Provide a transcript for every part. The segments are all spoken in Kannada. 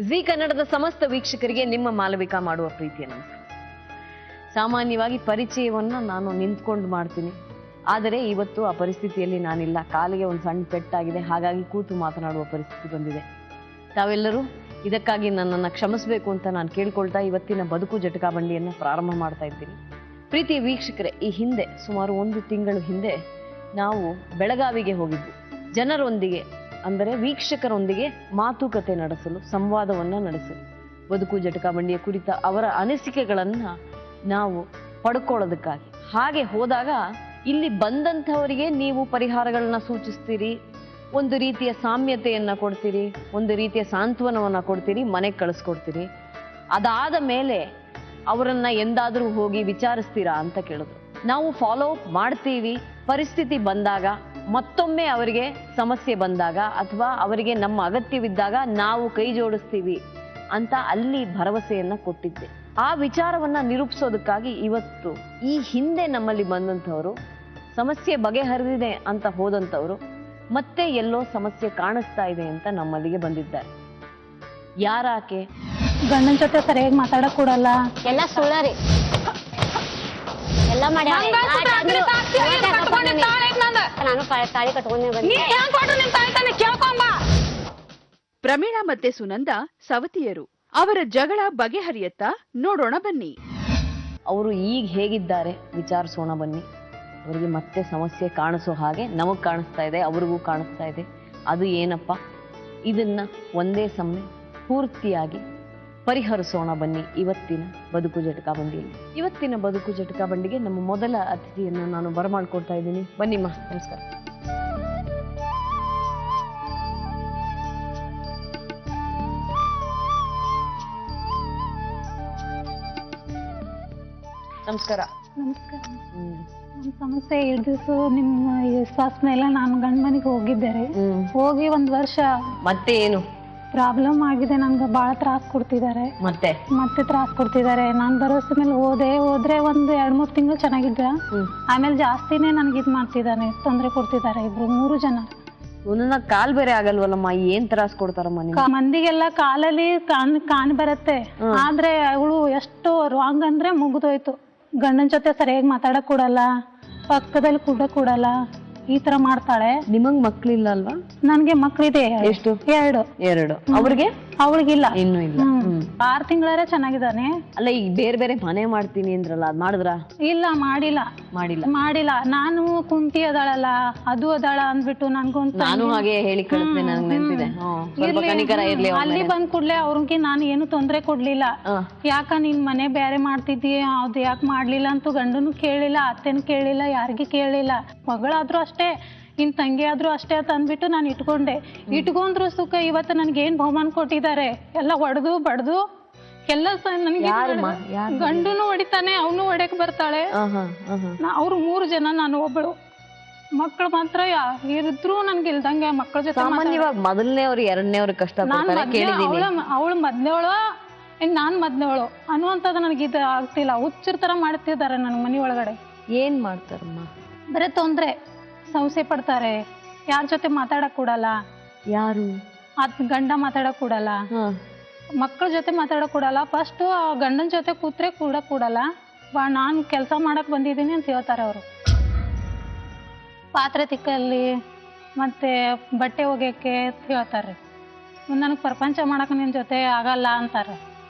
ಜಿ ಕನ್ನಡದ ಸಮಸ್ತ ವೀಕ್ಷಕರಿಗೆ ನಿಮ್ಮ ಮಾಲವಿಕಾ ಮಾಡುವ ಪ್ರೀತಿಯ ನಮಸ್ಕಾರ. ಸಾಮಾನ್ಯವಾಗಿ ಪರಿಚಯವನ್ನ ನಾನು ನಿಂತ್ಕೊಂಡು ಮಾಡ್ತೀನಿ, ಆದರೆ ಇವತ್ತು ಆ ಪರಿಸ್ಥಿತಿಯಲ್ಲಿ ನಾನಿಲ್ಲ. ಕಾಲಿಗೆ ಒಂದು ಸಣ್ಣ ಪೆಟ್ಟಾಗಿದೆ, ಹಾಗಾಗಿ ಕೂತು ಮಾತನಾಡುವ ಪರಿಸ್ಥಿತಿ ಬಂದಿದೆ. ತಾವೆಲ್ಲರೂ ಇದಕ್ಕಾಗಿ ನನ್ನನ್ನು ಕ್ಷಮಿಸಬೇಕು ಅಂತ ನಾನು ಕೇಳ್ಕೊಳ್ತಾ ಇವತ್ತಿನ ಬದುಕು ಜಟಕಾ ಬಂಡಿಯನ್ನು ಪ್ರಾರಂಭ ಮಾಡ್ತಾ ಇದ್ದೀನಿ. ಪ್ರೀತಿಯ ವೀಕ್ಷಕರೇ, ಈ ಹಿಂದೆ ಸುಮಾರು 1 ತಿಂಗಳ ಹಿಂದೆ ನಾವು ಬೆಳಗಾವಿಗೆ ಹೋಗಿದ್ವಿ. ಜನರೊಂದಿಗೆ ಅಂದರೆ ವೀಕ್ಷಕರೊಂದಿಗೆ ಮಾತುಕತೆ ನಡೆಸಲು, ಸಂವಾದವನ್ನು ನಡೆಸಲು, ಬದುಕು ಜಟಕಾ ಬಂಡಿಯ ಕುರಿತ ಅವರ ಅನಿಸಿಕೆಗಳನ್ನು ನಾವು ಪಡ್ಕೊಳ್ಳೋದಕ್ಕಾಗಿ. ಹಾಗೆ ಹೋದಾಗ ಇಲ್ಲಿ ಬಂದಂಥವರಿಗೆ ನೀವು ಪರಿಹಾರಗಳನ್ನ ಸೂಚಿಸ್ತೀರಿ, ಒಂದು ರೀತಿಯ ಸಾಮ್ಯತೆಯನ್ನು ಕೊಡ್ತೀರಿ, ಒಂದು ರೀತಿಯ ಸಾಂತ್ವನವನ್ನು ಕೊಡ್ತೀರಿ, ಮನೆಗೆ ಕಳಿಸ್ಕೊಡ್ತೀರಿ. ಅದಾದ ಮೇಲೆ ಅವರನ್ನ ಎಂದಾದರೂ ಹೋಗಿ ವಿಚಾರಿಸ್ತೀರಾ ಅಂತ ಕೇಳಿದ್ರು. ನಾವು ಫಾಲೋ ಅಪ್ ಮಾಡ್ತೀವಿ. ಪರಿಸ್ಥಿತಿ ಬಂದಾಗ, ಮತ್ತೊಮ್ಮೆ ಅವರಿಗೆ ಸಮಸ್ಯೆ ಬಂದಾಗ ಅಥವಾ ಅವರಿಗೆ ನಮ್ಮ ಅಗತ್ಯವಿದ್ದಾಗ ನಾವು ಕೈ ಜೋಡಿಸ್ತೀವಿ ಅಂತ ಅಲ್ಲಿ ಭರವಸೆಯನ್ನ ಕೊಟ್ಟಿದ್ದೆ. ಆ ವಿಚಾರವನ್ನ ನಿರೂಪಿಸೋದಕ್ಕಾಗಿ ಇವತ್ತು ಈ ಹಿಂದೆ ನಮ್ಮಲ್ಲಿ ಬಂದಂಥವರು, ಸಮಸ್ಯೆ ಬಗೆಹರಿದಿದೆ ಅಂತ ಹೋದಂಥವರು ಮತ್ತೆ ಎಲ್ಲೋ ಸಮಸ್ಯೆ ಕಾಣಿಸ್ತಾ ಇದೆ ಅಂತ ನಮ್ಮಲ್ಲಿಗೆ ಬಂದಿದ್ದಾರೆ. ಯಾರಾಕೆ? ಗಂಡನ ಜೊತೆ ಸರಿಯಾಗಿ ಮಾತಾಡಕ್ ಕೊಡಲ್ಲ, ಎಲ್ಲ ಸುಳ್ಳರಿ ಎಲ್ಲ ಮಾಡಿ ನಾನು ತಾಳಿ ಕಟ್ಕೊಂಡೆ ಬಂದೆ. ಪ್ರಮೀಳಾ ಮತ್ತೆ ಸುನಂದ ಸವತಿಯರು. ಅವರ ಜಗಳ ಬಗೆಹರಿಯತ್ತಾ ನೋಡೋಣ ಬನ್ನಿ. ಅವರು ಈಗ ಹೇಗಿದ್ದಾರೆ ವಿಚಾರಿಸೋಣ ಬನ್ನಿ. ಅವರಿಗೆ ಮತ್ತೆ ಸಮಸ್ಯೆ ಕಾಣಿಸೋ ಹಾಗೆ ನಮಗ್ ಕಾಣಿಸ್ತಾ ಇದೆ, ಅವ್ರಿಗೂ ಕಾಣಿಸ್ತಾ ಇದೆ. ಅದು ಏನಪ್ಪ, ಇದನ್ನ ಒಂದೇ ಸಮನೆ ಪೂರ್ತಿಯಾಗಿ ಪರಿಹರಿಸೋಣ ಬನ್ನಿ ಇವತ್ತಿನ ಬದುಕು ಜಟಕಾ ಬಂಡಿಯಲ್ಲಿ. ಇವತ್ತಿನ ಬದುಕು ಜಟಕಾ ಬಂಡಿಗೆ ನಮ್ಮ ಮೊದಲ ಅತಿಥಿಯನ್ನು ನಾನು ಬರಮಾಡ್ಕೊಳ್ತಾ ಇದ್ದೀನಿ. ಬನ್ನಿಮ್ಮ, ನಮಸ್ಕಾರ. ನಮಸ್ಕಾರ. ನಮಸ್ಕಾರ. ನಮ್ಮ ಸಮಸ್ಯೆ ಹಿಡ್ದಿಸು ನಿಮ್ಮ ವಿಶ್ವಾಸ ಮೇಲೆ ನಾನು ಗಂಡ ಮನೆಗೆ ಹೋಗಿದ್ದೆ. ಹೋಗಿ 1 ವರ್ಷ ಮತ್ತೆ ಏನು ಪ್ರಾಬ್ಲಮ್ ಆಗಿದೆ. ನಂಗೆ ಬಹಳ ತ್ರಾಸ ಕೊಡ್ತಿದ್ದಾರೆ, ಮತ್ತೆ ತ್ರಾಸ ಕೊಡ್ತಿದ್ದಾರೆ. ನಾನ್ ಭರವಸೆ ಮೇಲೆ ಹೋದ್ರೆ 1-2-3 ತಿಂಗಳು ಚೆನ್ನಾಗಿದ್ದ. ಆಮೇಲೆ ಜಾಸ್ತಿನೇ ನನ್ಗೆ ಇದ್ ಮಾಡ್ತಿದ್ದಾನೆ, ತೊಂದರೆ ಕೊಡ್ತಿದ್ದಾರೆ. 3 ಜನ. ಒಂದೊಂದ ಕಾಲ್ ಬೇರೆ ಆಗಲ್ವಲ್ಲಮ್ಮ, ಏನ್ ತ್ರಾಸ ಕೊಡ್ತಾರಮ್ಮ? ಮಂದಿಗೆಲ್ಲ ಕಾಲಲ್ಲಿ ಕಾಣ್ ಬರತ್ತೆ, ಆದ್ರೆ ಅವಳು ಎಷ್ಟು ರಾಂಗ್ ಅಂದ್ರೆ ಮುಗಿದೋಯ್ತು. ಗಂಡನ ಜೊತೆ ಸರಿಯಾಗಿ ಮಾತಾಡಕ್ ಕೊಡಲ್ಲ, ಪಕ್ಕದಲ್ಲಿ ಕೊಡಲ್ಲ, ಈ ತರ ಮಾಡ್ತಾಳೆ. ನಿಮಗ್ ಮಕ್ಳಿಲ್ಲ ಅಲ್ವಾ? ನನ್ಗೆ ಮಕ್ಳಿದೆ. ಎಷ್ಟು? 2. ಅವ್ರಿಗೆ? ಅವಳಿಗಿಲ್ಲ, ಇನ್ನೂ ಇಲ್ಲ. 6 ತಿಂಗಳೇ ಚೆನ್ನಾಗಿದ್ದಾನೆ. ಅಲ್ಲ, ಈಗ ಬೇರೆ ಬೇರೆ ಮನೆ ಮಾಡ್ತೀನಿ ಅಂದ್ರಲ್ಲ, ಅದ್ ಮಾಡಿದ್ರ? ಇಲ್ಲ, ಮಾಡಿಲ್ಲ. ನಾನು ಕುಂತಿ ಅದಾಳಲ್ಲ, ಅದು ಅದಾಳ ಅಂದ್ಬಿಟ್ಟು ನನ್ಗೊಂದು ನಾನು ಹಾಗೆ ಹೇಳಿ ಕಳಿಸ್ದೆ, ನನಗೆ ನೆನಪಿದೆ. ಅಲ್ಲಿ ಬಂದ್ ಕೂಡ್ಲೆ ಅವ್ರಿಗೆ ನಾನು ಏನು ತೊಂದ್ರೆ ಕೊಡ್ಲಿಲ್ಲ. ಯಾಕ ನೀನ್ ಮನೆ ಬೇರೆ ಮಾಡ್ತಿದ್ದೀ, ಅದು ಯಾಕೆ ಮಾಡ್ಲಿಲ್ಲ ಅಂತೂ ಗಂಡನು ಕೇಳಿಲ್ಲ, ಅತ್ತೆನು ಕೇಳಿಲ್ಲ, ಯಾರಿಗೂ ಕೇಳಿಲ್ಲ. ಮಗಳಾದ್ರೂ ಅಷ್ಟೇ, ಇನ್ ತಂಗಿ ಆದ್ರೂ ಅಷ್ಟೇ ಅಂತ ಅಂದ್ಬಿಟ್ಟು ನಾನು ಇಟ್ಕೊಂಡ್ರು ಸುಖ. ಇವತ್ತು ನನ್ಗೇನ್ ಬಹುಮಾನ ಕೊಟ್ಟಿದ್ದಾರೆ, ಎಲ್ಲ ಹೊಡೆದು ಬಡ್ದು ಎಲ್ಲ ನನಗೆ. ಗಂಡನು ಹೊಡಿತಾನೆ, ಅವನು ಹೊಡೆಕ್ ಬರ್ತಾಳೆ. ಅವ್ರು 3 ಜನ, ನಾನು ಒಬ್ಬಳು. ಮಕ್ಕಳು ಮಾತ್ರ ಇದ್ರು ನನ್ಗೆ ಇಲ್ದಂಗೆ ಮಕ್ಕಳ ಜೊತೆ. ಸಾಮಾನ್ಯವಾಗಿ ಮೊದಲನೇವ್ರು 2ನೇವ್ರು ಕಷ್ಟ ಅವಳು ಮೊದ್ಲೇವಳು, ನಾನ್ ಮೊದ್ಲೇವಳು ಅನ್ನುವಂಥದ್ದು ನನಗೆ ಇದು ಆಗ್ತಿಲ್ಲ. ಹುಚ್ಚಿರ್ತರ ಮಾಡ್ತಿದ್ದಾರೆ ನನ್ ಮನಿ ಒಳಗಡೆ. ಏನ್ ಮಾಡ್ತಾರಮ್ಮ? ಬರೇ ತೊಂದ್ರೆ, ಸಂಶಯ ಪಡ್ತಾರೆ. ಯಾರ ಜೊತೆ ಮಾತಾಡಕ್ ಕೊಡಲ್ಲ. ಯಾರು? ಗಂಡ ಮಾತಾಡಕ್ ಕೊಡಲ್ಲ, ಮಕ್ಕಳ ಜೊತೆ ಮಾತಾಡಕ್ ಕೊಡಲ್ಲ. ಫಸ್ಟ್ ಗಂಡನ ಜೊತೆ ಕೂತ್ರೆ ಕೂಡಲ್ಲ. ನಾನು ಕೆಲಸ ಮಾಡಕ್ ಬಂದಿದ್ದೀನಿ ಅಂತ ಹೇಳ್ತಾರೆ ಅವರು. ಪಾತ್ರೆ ತಿಕ್ಕಲ್ಲಿ ಮತ್ತೆ ಬಟ್ಟೆ ಒಗೆಯಕ್ಕೆ ಹೇಳ್ತಾರೆ. ನನಗೆ ಪ್ರಪಂಚ ಮಾಡಕ್ ನಿನ್ ಜೊತೆ ಆಗಲ್ಲ ಅಂತಾರೆ.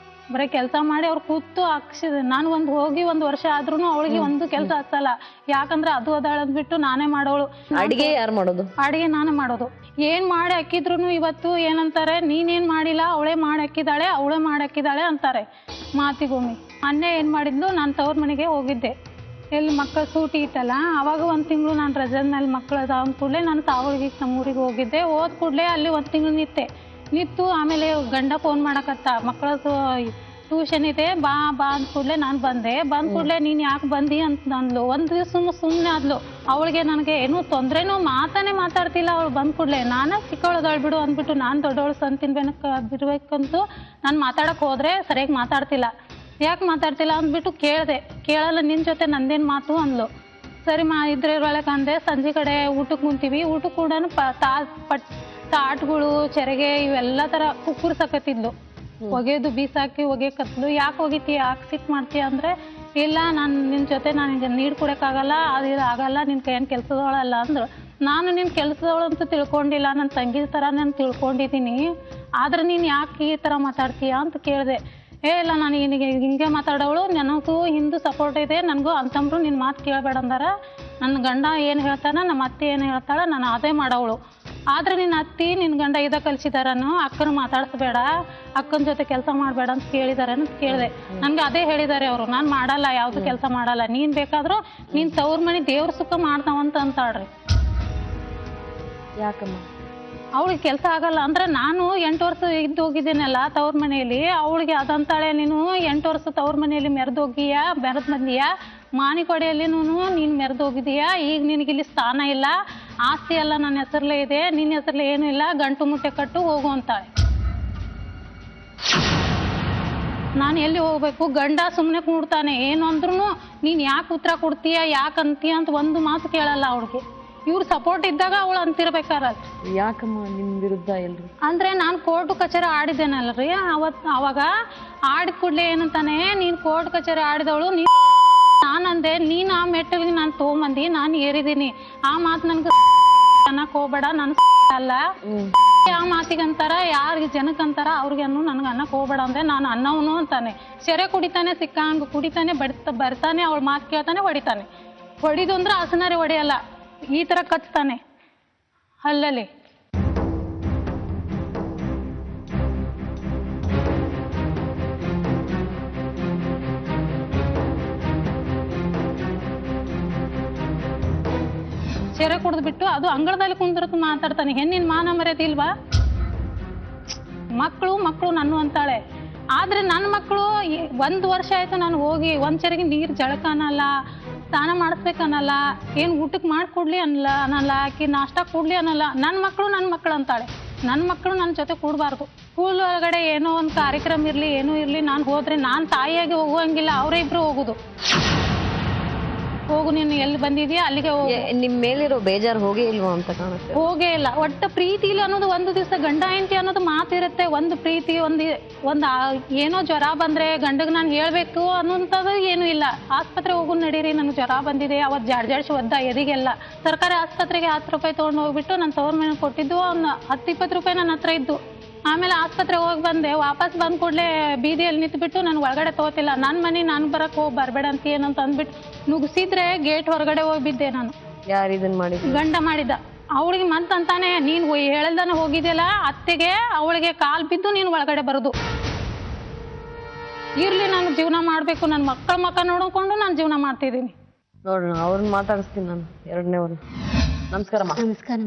ಬರೀ ಕೆಲಸ ಮಾಡಿ ಅವ್ರು ಕೂತು ಹಾಕ್ಸಿದೆ. ನಾನು ಹೋಗಿ 1 ವರ್ಷ ಆದ್ರೂ ಅವಳಿಗೆ ಒಂದು ಕೆಲಸ ಹಚ್ಚಲ್ಲ. ಯಾಕಂದ್ರೆ ಅದು ಅದಾಳ ಅಂದ್ಬಿಟ್ಟು ನಾನೇ ಮಾಡೋಳು. ಅಡಿಗೆ ಯಾರು ಮಾಡೋದು? ಅಡಿಗೆ ನಾನೇ ಮಾಡೋದು. ಏನ್ ಮಾಡಿ ಹಾಕಿದ್ರು ಇವತ್ತು ಏನಂತಾರೆ, ನೀನೇನ್ ಮಾಡಿಲ್ಲ, ಅವಳೇ ಮಾಡಿ ಹಾಕಿದಾಳೆ ಅಂತಾರೆ ಮಾತಿಗೊಮ್ಮೆ. ಮೊನ್ನೆ ಏನ್ ಮಾಡಿದ್ಲು, ನಾನು ತವ್ರ ಮನೆಗೆ ಹೋಗಿದ್ದೆ. ಎಲ್ಲಿ ಮಕ್ಕಳು ಸೂಟಿ ಇತ್ತಲ್ಲ, ಅವಾಗ 1 ತಿಂಗಳು ನಾನು ರಜದ ಮೇಲೆ ಮಕ್ಕಳು ಅದಾವ ಕೂಡಲೇ ನಾನು ತಾವಳಿಗೆ ನಮ್ಮೂರಿಗೆ ಹೋಗಿದ್ದೆ. ಹೋದ ಕೂಡಲೇ ಅಲ್ಲಿ 1 ತಿಂಗಳು ನಿತ್ತು. ಆಮೇಲೆ ಗಂಡ ಫೋನ್ ಮಾಡಕತ್ತ, ಮಕ್ಕಳ ಟ್ಯೂಷನ್ ಇದೆ, ಬಾ ಅಂದ ಕೂಡಲೇ ನಾನು ಬಂದೆ. ಬಂದ ಕೂಡಲೇ ನೀನ್ ಯಾಕೆ ಬಂದಿ ಅಂತ ಅಂದ್ಲು. 1 ದಿವಸ ಸುಮ್ಮನೆ ಆದ್ಲು. ಅವಳಿಗೆ ನನಗೆ ಏನೂ ತೊಂದ್ರೆನೂ ಮಾತಾಡ್ತಿಲ್ಲ. ಅವಳು ಬಂದ ಕೂಡಲೇ ನಾನು ಚಿಕ್ಕವಳದಳು ಬಿಡು ಅಂದ್ಬಿಟ್ಟು ನಾನು ದೊಡ್ಡವಳು ಬಿರ್ಬೇಕಂತೂ ನಾನು ಮಾತಾಡಕ್ ಹೋದ್ರೆ ಸರಿಯಾಗಿ ಮಾತಾಡ್ತಿಲ್ಲ. ಯಾಕೆ ಮಾತಾಡ್ತಿಲ್ಲ ಅಂದ್ಬಿಟ್ಟು ಕೇಳಲ್ಲ, ನಿನ್ ಜೊತೆ ನಂದೇನ್ ಮಾತು ಅಂದ್ಲು. ಸರಿ ಇದ್ರೊಳಗೆ ಅಂದೆ. ಸಂಜೆ ಕಡೆ ಊಟಕ್ಕೆ ಕುಂತೀವಿ. ಊಟಕ್ಕೆ ಕೂಡ ತಾಟ್ಗಳು, ಚೆರಗೆ ಇವೆಲ್ಲ ತರ ಕುಕ್ಕುರ್ಸಕತ್ತಿದ್ಲು. ಒಗೆದು ಬೀಸಾಕಿ ಒಗೆಕತ್ಲು. ಯಾಕೆ ಒಗಿತೀಯ, ಯಾಕೆ ಸಿಟ್ ಮಾಡ್ತೀಯ ಅಂದ್ರೆ, ಇಲ್ಲ ನಾನು ನಿನ್ ಜೊತೆ ನನಗೆ ನೀರು ಕುಡಿಯೋಕ್ಕಾಗಲ್ಲ, ಅದು ಆಗಲ್ಲ, ನಿನ್ ಕೈಯನ್ ಕೆಲ್ಸದವಳಲ್ಲ ಅಂದ್ರು. ನಾನು ನಿನ್ ಕೆಲ್ಸದವಳು ಅಂತ ತಿಳ್ಕೊಂಡಿಲ್ಲ, ನನ್ನ ತಂಗಿ ಥರ ನಾನು ತಿಳ್ಕೊಂಡಿದ್ದೀನಿ. ಆದ್ರೆ ನೀನು ಯಾಕೆ ಈ ಥರ ಮಾತಾಡ್ತೀಯ ಅಂತ ಕೇಳಿದೆ. ಇಲ್ಲ ನಾನು ಹಿಂಗೆ ಮಾತಾಡೋಳು, ನನಗೂ ಹಿಂದೂ ಸಪೋರ್ಟ್ ಇದೆ, ನನಗೂ ಅಂತಂಬ್ರು ನಿನ್ನ ಮಾತು ಕೇಳಬೇಡ ಅಂದಾರ. ನನ್ನ ಗಂಡ ಏನು ಹೇಳ್ತಾನೆ, ನಮ್ಮ ಅತ್ತೆ ಏನು ಹೇಳ್ತಾಳೆ, ನಾನು ಅದೇ ಮಾಡೋವಳು. ಆದ್ರೆ ನಿನ್ನ ಅತ್ತಿ ನಿನ್ನ ಗಂಡ ಇದ ಕಲಿಸಿದಾರನು, ಅಕ್ಕನ ಮಾತಾಡಿಸ್ಬೇಡ, ಅಕ್ಕನ ಜೊತೆ ಕೆಲಸ ಮಾಡಬೇಡ ಅಂತ ಕೇಳಿದಾರೆ ಅಂತ ಕೇಳಿದೆ. ನನ್ಗೆ ಅದೇ ಹೇಳಿದ್ದಾರೆ ಅವರು, ನಾನು ಮಾಡಲ್ಲ, ಯಾವುದು ಕೆಲಸ ಮಾಡಲ್ಲ, ನೀನ್ ಬೇಕಾದ್ರೂ ನೀನ್ ತವ್ರ ಮನೆ ದೇವ್ರ ಸುಖ ಮಾಡ್ತಾವಂತ ಅಂತಾಳ್ರಿ. ಯಾಕಮ್ಮ? ಅವಳಿಗೆ ಕೆಲಸ ಆಗಲ್ಲ ಅಂದ್ರೆ, ನಾನು 8 ವರ್ಷ ಇದ್ದು ಹೋಗಿದ್ದೀನಲ್ಲ ತವ್ರ ಮನೆಯಲ್ಲಿ, ಅವಳಿಗೆ ಅದಂತಾಳೆ, ನೀನು 8 ವರ್ಷ ತವ್ರ ಮನೆಯಲ್ಲಿ ಮೆರೆದೋಗಿಯಾ, ಮೆರೆದ್ ಬಂದೀಯಾ, ಮಾನಿಕೊಡೆಯಲ್ಲಿ ನೀನು ಮೆರೆದೋಗಿದೀಯಾ, ಈಗ ನಿನಗಿಲ್ಲಿ ಸ್ಥಾನ ಇಲ್ಲ, ಆಸ್ತಿ ಎಲ್ಲ ನನ್ನ ಹೆಸರಲ್ಲೇ ಇದೆ, ನಿನ್ನ ಹೆಸರಲ್ಲೇ ಏನೂ ಇಲ್ಲ, ಗಂಟು ಮುಟ್ಟೆ ಕಟ್ಟು ಹೋಗು ಅಂತಾಳೆ. ನಾನು ಎಲ್ಲಿ ಹೋಗ್ಬೇಕು? ಗಂಡ ಸುಮ್ಮನೆ ಕೂಡ್ತಾನೆ, ಏನು ಅಂದ್ರೂ ನೀನು ಯಾಕೆ ಉತ್ತರ ಕೊಡ್ತೀಯ, ಯಾಕೆ ಅಂತೀಯ ಅಂತ ಒಂದು ಮಾತು ಕೇಳಲ್ಲ ಅವಳಿಗೆ. ಇವ್ರು ಸಪೋರ್ಟ್ ಇದ್ದಾಗ ಅವಳು ಅಂತಿರ್ಬೇಕಾರ. ಯಾಕಮ್ಮ ನಿಮ್ ವಿರುದ್ಧ ಎಲ್ರು? ಅಂದ್ರೆ ನಾನು ಕೋರ್ಟ್ ಕಚೇರಿ ಆಡಿದ್ದೇನಲ್ರಿ, ಅವಾಗ ಆಡಿದ ಕೂಡ್ಲೆ ಏನಂತಾನೆ, ನೀನ್ ಕೋರ್ಟ್ ಕಚೇರಿ ಆಡಿದವಳು, ನಾನಂದೆ, ನೀನ್ ಆ ಮೆಟ್ಟಲಿಗೆ ನಾನು ತೊಗೊಂಬಂದಿ, ನಾನು ಏರಿದ್ದೀನಿ, ಆ ಮಾತು ನನ್ಗೆ ಅನ್ನಕ್ ಹೋಗ್ಬೇಡ, ನನ್ ಅಲ್ಲ, ಆ ಮಾತಿಗಂತಾರ, ಯಾರಿಗೆ ಜನಕ್ಕಂತಾರ ಅವ್ರಿಗೆ ನನ್ಗೆ ಅನ್ನಕ್ ಹೋಗ್ಬೇಡ ಅಂದ್ರೆ, ನಾನು ಅನ್ನವನು ಅಂತಾನೆ. ಸೆರೆ ಕುಡಿತಾನೆ, ಸಿಕ್ಕಂಗ ಕುಡಿತಾನೆ, ಬರ್ತಾನೆ, ಅವಳ ಮಾತು ಕೇಳ್ತಾನೆ, ಹೊಡಿತಾನೆ. ಹೊಡಿದು ಅಂದ್ರೆ ಹಸನಾರಿ ಹೊಡೆಯಲ್ಲ, ಈ ತರ ಕಚ್ತಾನೆ ಅಲ್ಲಲ್ಲಿ. ಸೆರೆ ಕುಡಿದ್ಬಿಟ್ಟು ಅದು ಅಂಗಳದಲ್ಲಿ ಕುಂದಿರತ್ತು ಮಾತಾಡ್ತಾನೆ. ಹೆಣ್ಣಿನ ಮಾನ ಮರ್ಯಾದೆ ಇಲ್ವಾ? ಮಕ್ಕಳು ನಾನು ಅಂತಾಳೆ. ಆದ್ರೆ ನನ್ನ ಮಕ್ಕಳು 1 ವರ್ಷ ಆಯ್ತು ನಾನು ಹೋಗಿ ಒಂದ್ ಸರಿಗೆ ನೀರ್ ಜಳಕ ಅನ್ನಲ್ಲ, ಸ್ನಾನ ಮಾಡಿಸ್ಬೇಕನ್ನಲ್ಲ, ಏನು ಊಟಕ್ಕೆ ಮಾಡ್ಕೊಡ್ಲಿ ಅನ್ನಲ್ಲ, ಆಕಿ ನಾಷ್ಟ ಕೊಡ್ಲಿ ಅನ್ನಲ್ಲ. ನನ್ನ ಮಕ್ಕಳು ಅಂತಾಳೆ. ನನ್ನ ಮಕ್ಕಳು ನನ್ನ ಜೊತೆ ಕೂಡಬಾರ್ದು. ಸ್ಕೂಲ್ ಒಳಗಡೆ ಏನೋ ಒಂದು ಕಾರ್ಯಕ್ರಮ ಇರಲಿ, ಏನೂ ಇರಲಿ, ನಾನು ಹೋದ್ರೆ ನಾನು ತಾಯಿಯಾಗಿ ಹೋಗುವಂಗಿಲ್ಲ, ಅವರೇ ಇಬ್ರು ಹೋಗುದು. ಹೋಗು, ನೀನು ಎಲ್ಲಿ ಬಂದಿದ್ಯಾ ಅಲ್ಲಿಗೆ ಹೋಗು. ನಿಮ್ ಮೇಲಿರೋ ಬೇಜಾರು ಹೋಗೇ ಇಲ್ವಾ ಅಂತ ಕಾಣುತ್ತೆ. ಹೋಗೇ ಇಲ್ಲ. ಒಟ್ಟು ಪ್ರೀತಿ ಇಲ್ಲ ಅನ್ನೋದು, ಒಂದು ದಿವಸ ಗಂಡ ಹೆಂಡತಿ ಅನ್ನೋದು ಮಾತಿರುತ್ತೆ. ಒಂದು ಪ್ರೀತಿ, ಒಂದು ಏನೋ ಜ್ವರ ಬಂದ್ರೆ ಗಂಡಗ್ ನಾನು ಹೇಳ್ಬೇಕು ಅನ್ನೋಂಥದ್ದು ಏನೂ ಇಲ್ಲ. ಆಸ್ಪತ್ರೆ ಹೋಗು ನಡೀರಿ, ನನಗೆ ಜ್ವರ ಬಂದಿದೆ, ಅವತ್ತು ಜಾಡ್ಜಾಡ್ಸಿ ಒದ್ದ ಎದಿಗೆಲ್ಲ. ಸರ್ಕಾರಿ ಆಸ್ಪತ್ರೆಗೆ 10 ರೂಪಾಯಿ ತೊಗೊಂಡು ಹೋಗ್ಬಿಟ್ಟು ನನ್ನ ತವ್ರ ಮನೆಗೆ ಕೊಟ್ಟಿದ್ದು, 10-20 ರೂಪಾಯಿ ನನ್ನ ಹತ್ರ ಇದ್ದು. ಆಮೇಲೆ ಆಸ್ಪತ್ರೆ ಹೋಗಿ ಬಂದೆ, ವಾಪಸ್ ಬಂದ್ ಕೂಡಲೇ ಬೀದಿಯಲ್ಲಿ ನಿಂತ್ಬಿಟ್ಟು ನಾನು ಒಳಗಡೆ ತಗೋತಿಲ್ಲ, ನನ್ನ ಮನೆ ನಾನು ಬರಬೇಡ ಅಂತ ಏನಂತ ಅಂದ್ಬಿಟ್ಟು ನುಗ್ಸಿದ್ರೆ ಗೇಟ್ ಹೊರಗಡೆ ಹೋಗ್ಬಿದ್ದೆ ನಾನು. ಯಾರು ಇದನ್ ಮಾಡಿದ್ರು? ಗಂಡ ಮಾಡಿದ. ಅವಳಿಗೆ ಅಂತಾನೆ, ನೀನು ಹೇಳ್ದಾನೆ ಹೋಗಿದ್ಯಲ್ಲ ಅತ್ತೆಗೆ, ಅವಳಿಗೆ ಕಾಲ್ ಬಿದ್ದು ನೀನು ಒಳಗಡೆ ಬರೋದು. ಇರ್ಲಿ, ನಾನು ಜೀವನ ಮಾಡ್ಬೇಕು, ನನ್ನ ಮಕ್ಕ ನೋಡ್ಕೊಂಡು ನಾನು ಜೀವನ ಮಾಡ್ತಿದ್ದೀನಿ. ನೋಡೋಣ, ಅವ್ರನ್ನ ಮಾತಾಡಿಸ್ತೀನಿ ನಾನು. 2ನೇವ್ರು. ನಮಸ್ಕಾರಮ್ಮ. ನಮಸ್ಕಾರ.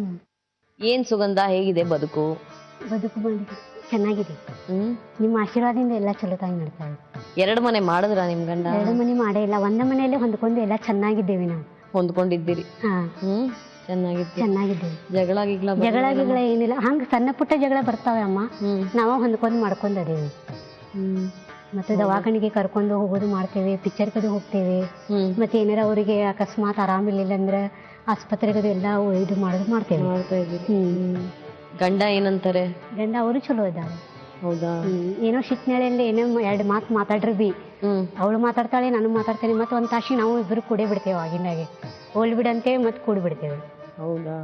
ಏನ್ ಸುಗಂಧ, ಹೇಗಿದೆ ಬದುಕು? ಬದುಕು ಚೆನ್ನಾಗಿದೆ. ನಿಮ್ಮ ಆಶೀರ್ವಾದದಿಂದ ಎಲ್ಲ ಚಲೋ ತಾಯಿ ನಡ್ತಾ ಇದೆ. 2 ಮನೆ ಮಾಡಿದ್ರ ನಿಮ್ ಗಂಡ? 2 ಮನೆ ಮಾಡೇ ಇಲ್ಲ, 1 ಮನೆಯಲ್ಲೇ ಹೊಂದ್ಕೊಂಡು ಎಲ್ಲ ಚೆನ್ನಾಗಿದ್ದೇವೆ ನಾವು. ಹೊಂದ್ಕೊಂಡಿದ್ದೀರಿ? ಚೆನ್ನಾಗಿದ್ದೇವೆ. ಜಗಳ ಏನಿಲ್ಲ, ಹಂಗ ಸಣ್ಣ ಪುಟ್ಟ ಜಗಳ ಬರ್ತಾವೆ ಅಮ್ಮ, ನಾವ ಹೊಂದ್ಕೊಂಡು ಮಾಡ್ಕೊಂಡದೇವಿ. ಮತ್ತೆ ದವಾಖಾನಿಗೆ ಕರ್ಕೊಂಡು ಹೋಗೋದು ಮಾಡ್ತೇವೆ, ಪಿಕ್ಚರ್ ಕಡೆ ಹೋಗ್ತೇವೆ. ಮತ್ತೆ ಏನಾರ ಅವರಿಗೆ ಅಕಸ್ಮಾತ್ ಆರಾಮಿಲ್ಲ ಅಂದ್ರೆ ಆಸ್ಪತ್ರೆಗದು ಎಲ್ಲ ಇದು ಮಾಡೋದು ಮಾಡ್ತೇವೆ. ಗಂಡ ಏನಂತಾರೆ? ಗಂಡ ಅವರು ಚಲೋ ಇದ್ದಾರೆ. ಹೌದಾ? ಏನೋ ಶಿಟ್ನೇಳಲ್ಲಿ ಏನೋ 2 ಮಾತು ಮಾತಾಡ್ರಿ ಬಿ, ಅವಳು ಮಾತಾಡ್ತಾಳೆ, ನಾನು ಮಾತಾಡ್ತೇನೆ, ಮತ್ತೆ 1 ತಾಸಿ ನಾವು ಇಬ್ಬರು ಕೂಡೇ ಬಿಡ್ತೇವೆ. ಆಗಿನಾಗೆ ಹೋಲ್ ಬಿಡಂತೇವೆ, ಮತ್ತೆ ಕೂಡಿ ಬಿಡ್ತೇವೆ. ಹೌದಾ?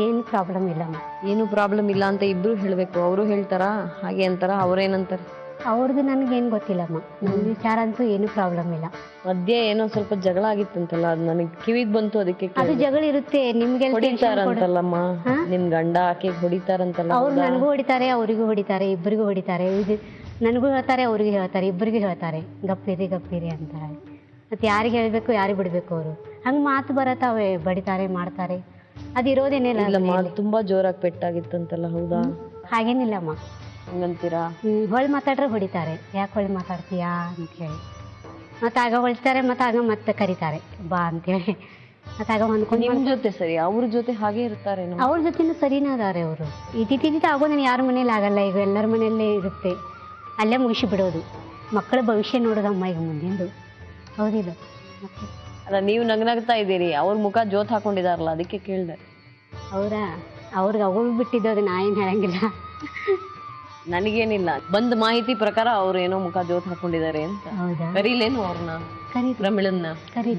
ಏನು ಪ್ರಾಬ್ಲಮ್ ಇಲ್ಲ. ಏನು ಪ್ರಾಬ್ಲಮ್ ಇಲ್ಲ ಅಂತ ಇಬ್ರು ಹೇಳ್ಬೇಕು. ಅವರು ಹೇಳ್ತಾರ ಹಾಗೆ ಅಂತಾರ? ಅವ್ರೇನಂತಾರೆ? ಅವ್ರದ್ದು ನನ್ಗೇನು ಗೊತ್ತಿಲ್ಲಮ್ಮ, ನನ್ನ ವಿಚಾರ ಅಂತೂ ಏನು ಪ್ರಾಬ್ಲಮ್ ಇಲ್ಲ. ಮಧ್ಯೆ ಏನೋ ಸ್ವಲ್ಪ ಜಗಳ ಆಗಿತ್ತಂತಲ್ಲ, ಅದು ನನಗೆ ಕಿವಿಗ್ ಬಂತು, ಅದಕ್ಕೆ. ಅದು ಜಗಳ ಇರುತ್ತೆ, ನಿಮ್ಗೆ ಹೊಡಿತಾರಂತಲ್ಲಮ್ಮ ನಿಮ್ ಗಂಡ ಆಕೆ ಹೊಡಿತಾರಂತಲ್ಲ? ಅವ್ರು ನನಗೂ ಹೊಡಿತಾರೆ, ಅವರಿಗೂ ಹೊಡಿತಾರೆ, ಇಬ್ಬರಿಗೂ ಹೊಡಿತಾರೆ. ನನಗೂ ಹೇಳ್ತಾರೆ, ಅವ್ರಿಗೂ ಹೇಳ್ತಾರೆ, ಇಬ್ಬರಿಗೂ ಹೇಳ್ತಾರೆ, ಗಪ್ಪಿರಿ ಅಂತಾರೆ. ಮತ್ತೆ ಯಾರಿಗೆ ಹೇಳ್ಬೇಕು, ಯಾರಿಗೆ ಬಿಡ್ಬೇಕು? ಅವರು ಹಂಗ ಮಾತು ಬರತಾವೆ, ಬಡಿತಾರೆ, ಮಾಡ್ತಾರೆ. ಅದು ಇರೋದೇನಿಲ್ಲ. ತುಂಬಾ ಜೋರಾಗಿ ಪೆಟ್ಟಾಗಿತ್ತಂತಲ್ಲ? ಹೌದಾ? ಹಾಗೇನಿಲ್ಲಮ್ಮ. ಹಂಗಂತೀರಾ? ಹೊಳ್ ಮಾತಾಡ್ರೆ ಹೊಡಿತಾರೆ, ಯಾಕೆ ಹೊಳ್ ಮಾತಾಡ್ತೀಯಾ ಅಂತ ಹೇಳಿ. ಮತ್ತೆ ಆಗ ಹೊಳ್ತಾರೆ, ಮತ್ತೆ ಕರೀತಾರೆ ಬಾ ಅಂತೇಳಿ. ಮತ್ತೆ ಆಗ ಹೊಂದ್ಕೊಂಡು ನಿಮ್ ಜೊತೆ ಸರಿ, ಅವ್ರ ಜೊತೆ ಹಾಗೆ ಇರ್ತಾರೆ? ಅವ್ರ ಜೊತೆನೂ ಸರಿನೇ ಅದಾರೆ ಅವರು. ಇದ್ದಿದ್ದ ಆಗೋದು ಯಾರ ಮನೇಲಿ ಆಗಲ್ಲ, ಈಗ ಎಲ್ಲರ ಮನೆಯಲ್ಲೇ ಇರುತ್ತೆ, ಅಲ್ಲೇ ಮುಗಿಸಿ ಬಿಡೋದು. ಮಕ್ಕಳ ಭವಿಷ್ಯ ನೋಡೋದಮ್ಮ ಈಗ ಮುಂದಿಂದು, ಹೌದಿಲ್ಲ? ಮತ್ತೆ ಅಲ್ಲ, ನೀವು ನಗ್ನಗ್ತಾ ಇದ್ದೀರಿ, ಅವ್ರ ಮುಖ ಜೋತ್ ಹಾಕೊಂಡಿದಾರಲ್ಲ, ಅದಕ್ಕೆ ಕೇಳ್ದೆ. ಅವ್ರಿಗೆ ಅವ್ರು ಬಿಟ್ಟಿದ್ದು, ಅದು ನಾ ಏನು ಹೇಳಂಗಿಲ್ಲ. ನನಗೇನಿಲ್ಲ, ಬಂದ ಮಾಹಿತಿ ಪ್ರಕಾರ ಅವ್ರು ಏನೋ ಮುಖ ಜೋತ್ ಹಾಕೊಂಡಿದ್ದಾರೆ ಅಂತ. ಹೌದಾ? ಕರೀಲೇನು ಅವ್ರನ್ನ, ಕರಿ ಪ್ರಮಿಳನ್ನ? ಕರಿ.